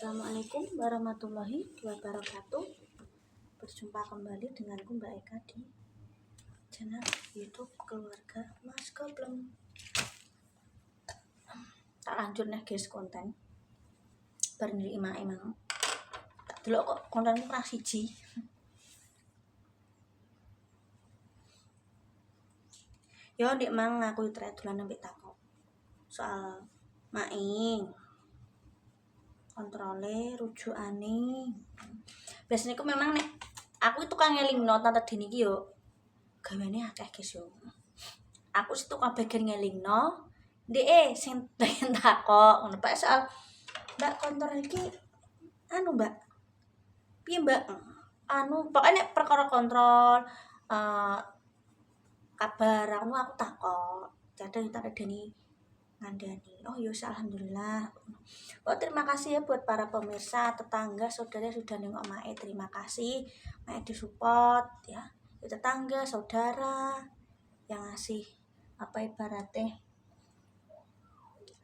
Assalamualaikum warahmatullahi wabarakatuh. Berjumpa kembali denganku Mbak Eka di channel YouTube Keluarga Mas Gobleng. Tak lanjut nih guys konten. Bareng di emang. Tak delok kok kontenku ra siji. Yo ndek mang aku trek dolan ambek takok. Soal maing. Kontrole rujukane. Biasanya aku memang nek aku itu kan ngelingno tante Dini iki yo gaweane akeh guys yo. Aku situ kan bagian ngelingno, ndek sing takok ngono Pak soal Mbak kontrol iki anu Mbak. Piye Mbak? Anu pokoknya perkara kontrol kabar aku takok. Jadi tante Dini ngandani. Oh ya alhamdulillah. Oh, terima kasih ya buat para pemirsa, tetangga, saudara yang sudah nengok Mae. Terima kasih Mae disupport ya. Tetangga, saudara yang ngasih apa ibaratnya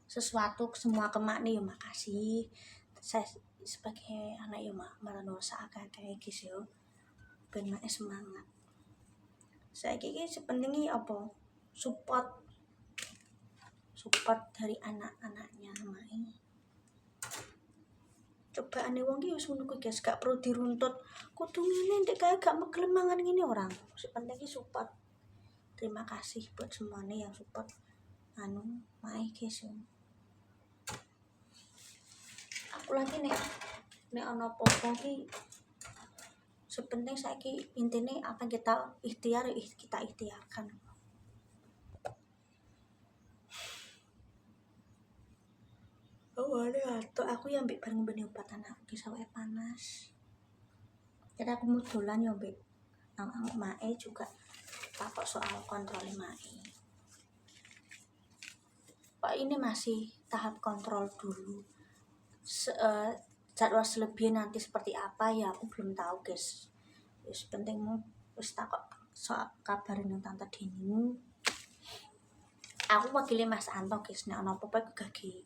sesuatu semua ke Mak nih ya makasih. Saya sebagai anak ya malah nusa kayak gitu ya. Ben Mae semangat. Saya kiki sepentingnya apa? Support dari anak-anaknya Mae. Coba ane wong ki wis ngono kuwi guys, gak perlu diruntut. Kudu ngene ndek kae gak megelem mangan ngene orang. Sepenting ki support. Terima kasih buat semuanya yang support anu Mae guys. Aku lagi nek ana apa-apa ki sepenting saiki intine apa kita ikhtiar kita ikhtiarkan. Oh, ada aku yang ambek bareng benih obat anak ki sawake panas. Jadi aku mau dolan ya ambek Mae juga takut soal kontrol Mae. Pak ini masih tahap kontrol dulu. Jadwal selebihnya nanti seperti apa ya aku belum tahu guys. Wis penting wis takut soal kabarin tante Dini. Aku wakili Mas Anto guys nek ana apa-apa gagi.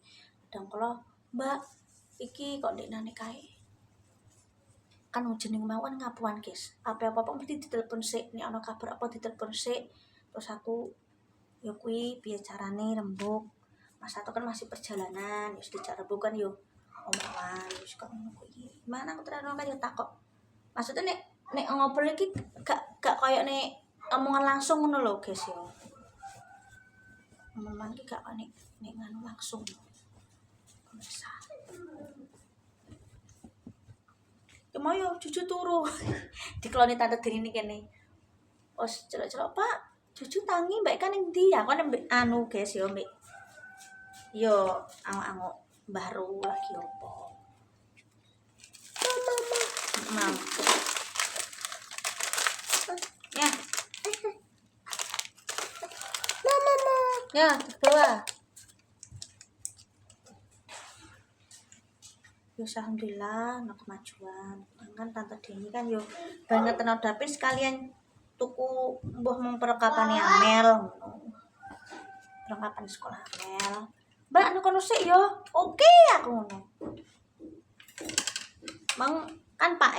Dan kalau Mbak iki kok ndekne kae kan jeneng mawon ngapuan guys. Apa-apa mesti ditelepon sik, nek ana kabar apa ditelepon sik. Terus aku ya kuwi piye carane rembug. Mas Anto kan masih perjalanan, wis dijak rembug kan yo omongan wis kok ngono kuwi. Mana aku terang kan yo takok. Maksudnya nek ngobrol iki gak koyo nek omongan langsung ngono lho guys yo. Omongan iki gak nek nganu langsung. Pemirsa. Kemo yo cucu turu. Dikloni tante Dini kene. Os celok-celok Pak, cucu tangi mbak kan ning ndi ya? Kon anu guys yo mbek. Yo angok-angok baru lagi opo. Mama. Ya. Mama. Ya, bawa. Yo alhamdulillah ana kemajuan. Kan tante Dini kan yo banget tenan dapin sekalian tuku mbuh memperlengkapan Amel. Perlengkapan sekolah Amel. Mbak anu kono sik yo. Oke aku ngono. Mang kan Pak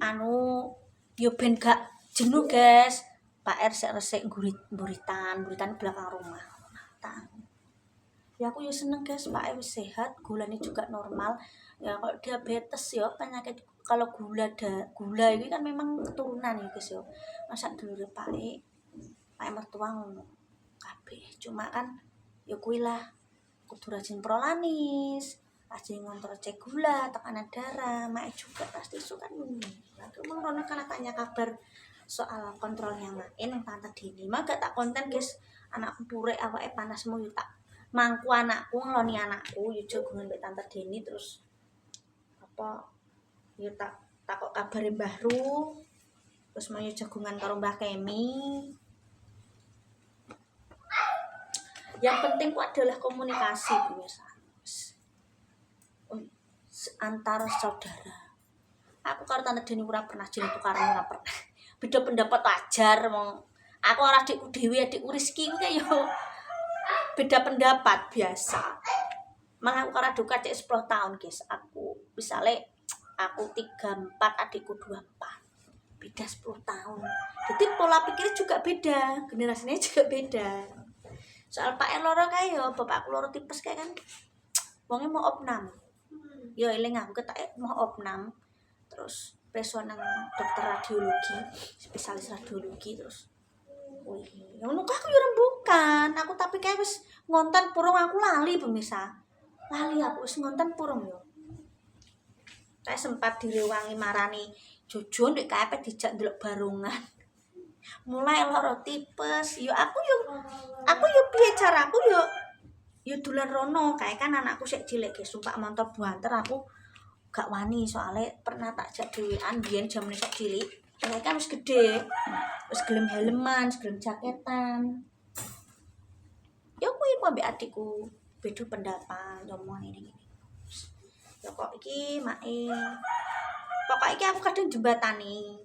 anu yo ben gak jenuh guys. Pak resik-resik buritan belakang rumah. Ya aku yo seneng guys, Pak wis sehat, gulanya juga normal. Ya kalau diabetes ya penyakit kalau gula ini kan memang keturunan ya guys ya. Masa dulu Pak mertua ngono kabeh. Cuma kan ya kuwi lah kudu rajin prolanis, rajin ngontrol cek gula, tekanan darah, Mak juga pasti suka ngono. Aku mau kan tanya kabar soal kontrolnya Mak nang tante Dini. Mak gak tak konten guys, anakku purek awake panasmu yo tak mangku anakku ngeloni anakku yo jagungan mbek tante Dini terus apa yo takok kabare Mbah Ru terus mau jagungan karo Mbah Kemi. Yang penting ku adalah komunikasi pemirsa antar saudara. Aku karo tante Dini ora pernah jeneng tukaran ora pernah. Beda pendapat wajar wong aku ora adikku dhewe adikku Rizky kuwi yo beda pendapat biasa. Malah aku karo duka cek 10 tahun guys aku Misalnya aku 34, adikku 24, beda 10 tahun. Jadi pola pikirnya juga beda, generasinya juga beda. Soal Pak loro kae yo bapakku loro tipes kae kan wonge mau opnam. Yo eling aku ketak mau opnam. Terus peso nang dokter radiologi, spesialis radiologi terus. Wih, ngono kok aku yo rembukan. Aku tapi kae wis ngonten purung aku lali pemirsa. Lali aku wis ngonten purung yo. Kae sempat direwangi marani Jojo ndek kae dijak ndelok barongan. Mulai loro tipes, yo aku yo piye caraku yo dolan rono kae kan anakku sik cilik ge sumpah montor buanter aku gak wani soalnya pernah tak jak dhewean biyen jamane sok cilik. Kae kan wis gede. Wis gelem helman, gelem jaketan. Yo kuwi ku ambek adikku beda pendapat ngomong ini. Ya kok iki mae. Pokok iki aku kadang jembatani.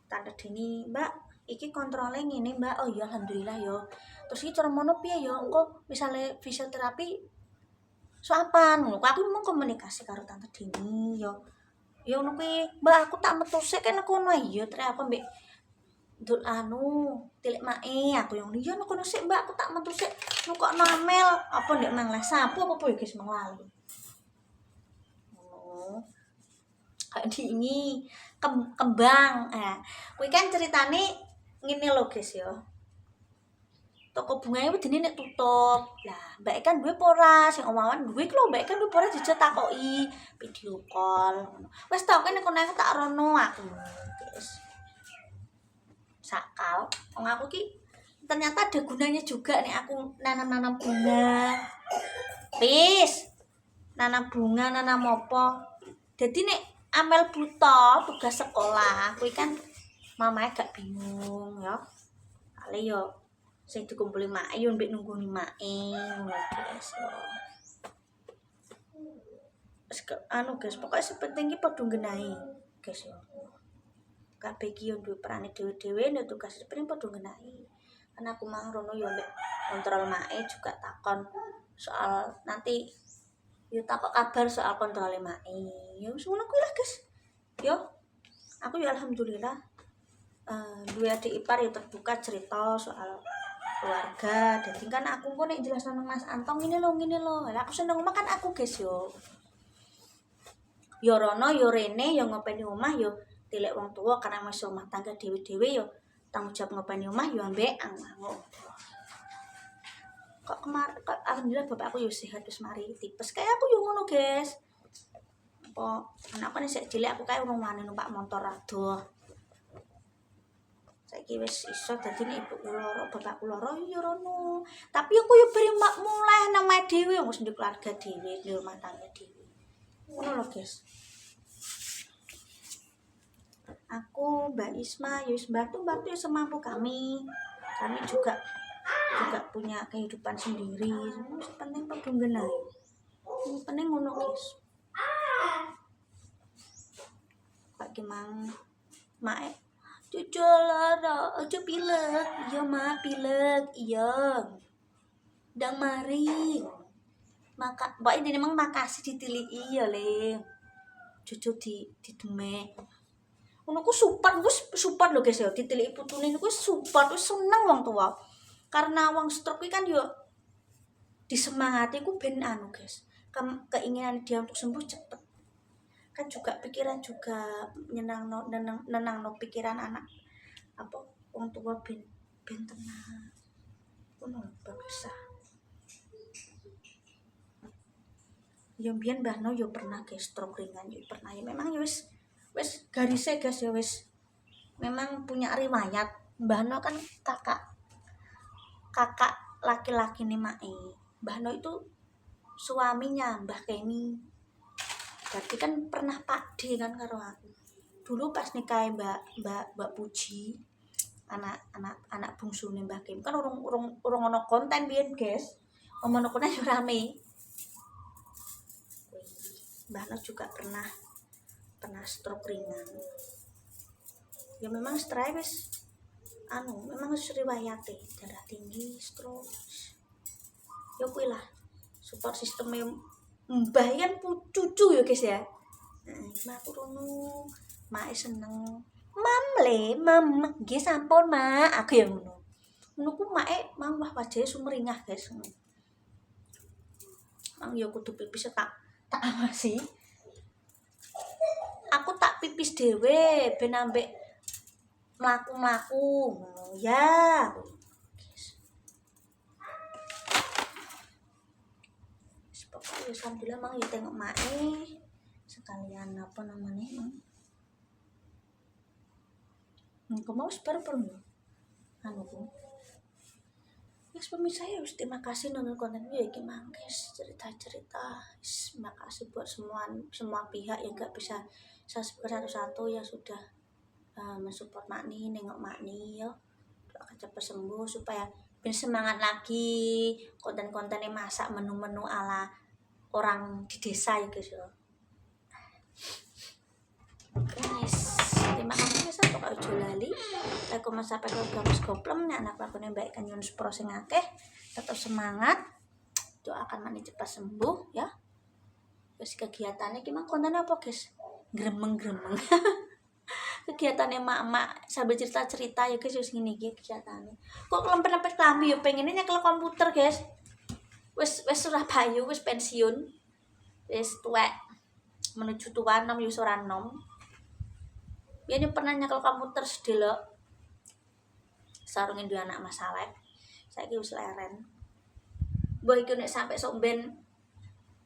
Tante Dini, Mbak, iki kontrolnya ngene, Mbak. Oh iya alhamdulillah yo. Terus iki cara mono piye yo? Engko misale fisioterapi soapan ngono. Aku mau komunikasi karo Tante Dini yo. Yo ngono kuwi, Mbak aku tak metu sik kene kono iya, tre aku mbek dul tilik mae aku yang iya kono sik Mbak, aku tak metu sik nukokno amel apa ndek mang les sapu apa ya guys menglali. Oh. Kayak ini kembang. Kuwi kan ceritane ngene lho guys ya. Toko bunganya wedine nek tutup. Lah, mbak kan duwe pora sing omawan duwe lho, mbak kan duwe pora dijetakoki video call. Wes tok kene kono aku tak rono aku. Guys. Sakal, wong aku ki ternyata ada gunanya juga nih aku nanam-nanam bunga. Wis. Nanam bunga, nanam apa. Jadi nek amel buta tugas sekolah kuwi kan mamae gak bingung ya. Kale yo sing dikumpuli mak yo mbek nungguni mae ngono guys yo. Wis guys, pokoknya sepenting iki padha nggenahi guys yo. Kabeh iki yo duwe perane dhewe-dhewe nek tugas penting padha nggenahi. Kan aku mang rono yo mbek kontrol mae juga takon soal nanti yo takok kabar soal kontrol mae. Ya wis ngono kuwi lah guys. Yo, aku ya alhamdulillah duwe adik ipar ya terbuka cerita soal keluarga. Jadi kan aku kok nek jelas nang Mas Antong ngene lho. Lah aku seneng omah kan aku guys yo. Yo rono yo rene yo ngopeni omah yo tilek wong tua karena masih omah tangga dhewe-dhewe yo tanggung jawab ngopeni omah yo ambek ngono. Kok alhamdulillah bapakku yo sehat wis mari tipes kayak aku yo ngono guys. Apa anakku nek sik cilik aku kae urung wani numpak motor adoh. Saiki wis iso dadi nek ibuku loro, bapakku loro yo rono. Tapi aku yo bari mulai nang mae dhewe wis ndek keluarga dhewe, di rumah tangga dhewe. Ngono lho guys. Aku Mbak Isma yo wis bantu ya semampu kami. Kami juga punya kehidupan sendiri. Penting padha nggenahi. Penting ngono guys. Pak Gemang mae cucu lara aja pilek iya mah pilek iya ndang mari maka mbak ini memang makasih ditiliki ya le cucu di demek ngono ku support lho guys ya ditiliki putune niku support wis seneng wong tua karena wong stroke kan yo disemangati ku ben guys keinginan dia untuk sembuh cepet kan juga pikiran juga nenangno pikiran anak apa wong tua ben tenang ngono bagus yo mbiyen mbahno yo pernah guys stroke ringan yo pernah ya memang yo wis garise guys ya wis memang punya riwayat mbahno kan kakak laki-laki nih mae mbahno itu suaminya Mbah Kemi. Berarti kan pernah pakde kan karo aku. Dulu pas nikah Mbak Puji, anak bungsune Mbah Kim kan urung ono konten biyen, guys. Omong konten yo rame. Mbahno juga pernah stroke ringan. Ya memang stroke wis memang wis riwayate darah tinggi, stroke. Ya kuwi lah support sistemnya mbah kan cucu ya guys ya. Nah, aku rono mak seneng mam le mam nggih sampun mak aku yang ngono ngono ku mak mang wah wajahe sumringah guys mang ya kudu pipis tak awasi aku tak pipis dhewe ben ambek mlaku-mlaku ngono ya pokoknya alhamdulillah mang ya tengok mak sekalian apa namanya mang engko mau sebar anu ku yes, pemirsa ya terima kasih nonton konten video ini mangkes cerita-cerita terima kasih buat semua pihak yang gak bisa saya sebutkan satu-satu yang sudah mensupport Makni, nengok Makni ya doakan cepat sembuh supaya bisa semangat lagi konten-kontennya masak menu-menu ala orang di desa ya guys ya. Guys, terima kasih ya sampai kau jolali. Aku sampai kau gamis goplem nih anak aku nembak ikan Yunus Pro sing akeh. Tetap semangat. Doakan Mani cepat sembuh ya. Terus kegiatannya gimana kontennya apa guys? Gremeng-gremeng. Kegiatannya mak-mak sambil cerita-cerita ya guys gini kegiatannya. Kok lempet-lempet klambi ya pengennya nyekel komputer guys. Wes Surabaya wes pensiun. Wes tuwek menuju tua 6 ya ora nom. Ini pernah nyekel komputer sedelok sarungin dua anak masalah saya wis leren boy iki nek sampe sok ben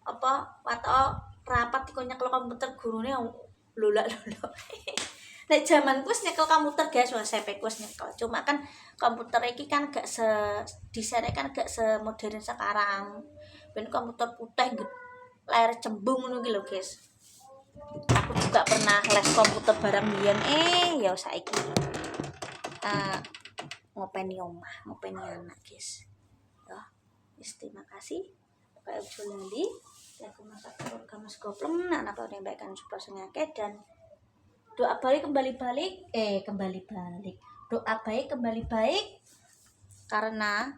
apa wato rapat iku nyekel komputer gurune lolak nek jamanku wis nyekel komputer guys wis sepek wis nyekel cuma kan komputer iki kan gak desainnya kan gak semodern sekarang ben komputer putih layar cembung ngono iki lho guys aku juga pernah les komputer bareng biyen ya saiki ngopeni omah ngopeni anak guys ya terima kasih pakai ujo lali aku masak keluarga mas goplem anak aku nembakkan super sengake dan doa baik kembali balik doa baik kembali baik karena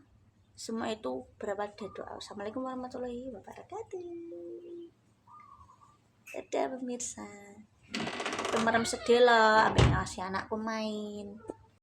semua itu berawal dari doa. Assalamualaikum warahmatullahi wabarakatuh. Dadah pemirsa. Pemerem sedih lah, ambil ngasih anakku main.